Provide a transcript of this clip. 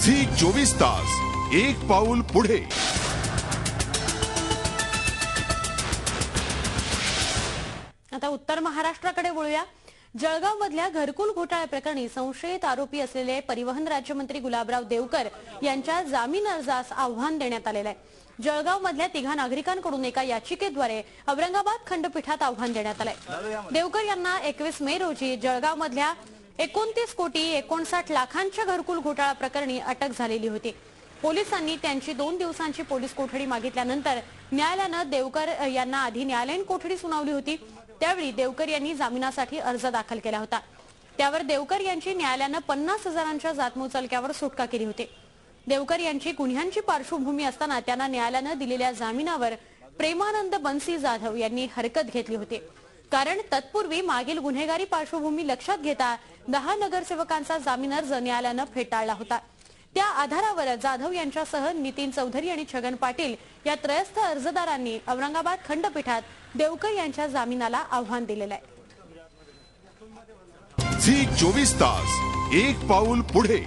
Zee 24 तास एक पाऊल पुढे। आता उत्तर महाराष्ट्राकडे वळूया। जळगाव मधल्या घरकुल घोटाळा प्रकरणी संशयित आरोपी असलेले परिवहन राज्यमंत्री गुलाबराव देवकर यांच्या जामीन अर्जास आव्हान देण्यात आलेले आहे। जळगाव मधल्या 3 नागरिकांकडून एका याचिकेद्वारे औरंगाबाद खंडपीठात आव्हान देण्यात आले। देवकर यांना 21 मे रोजी जळगाव मधल्या 29,59 लाखांच्या घरकुल घोटाळा प्रकरणी अटक झालेली होती। पोलिसांनी त्यांची 2 दिवसांची पोलीस कोठडी मागितल्यानंतर न्यायालयाने देवकर यांना आधी न्यायालयीन कोठडी सुनावली होती। त्यावेळी देवकर यांनी जामिनासाठी अर्ज दाखल केला होता। त्यावर देवकर यांची न्यायालयाने 50,000च्या जातमुचलक्यावर सुटका केली होती। देवकर यांची गुन्ह्यांची पार्श्वभूमी असताना त्यांना न्यायालयाने दिलेल्या जामिनावर प्रेमानंद बन्सी जाधव यांनी हरकत घेतली होती। कारण तत्पूर्वी मागील गुन्हेगारी पार्श्वभूमी लक्षात घेता 10 नगरसेवकांचा जामीन अर्ज न्यायालयाने फेटाळला होता। त्या आधारावर जाधव यांच्यासह नितीन चौधरी आणि छगन पाटील या त्रयस्थ अर्जदारांनी औरंगाबाद खंडपीठात देवकर यांच्या जामिनाला आव्हान दिलेले आहे। झी 24 तास एक पाऊल पुढे।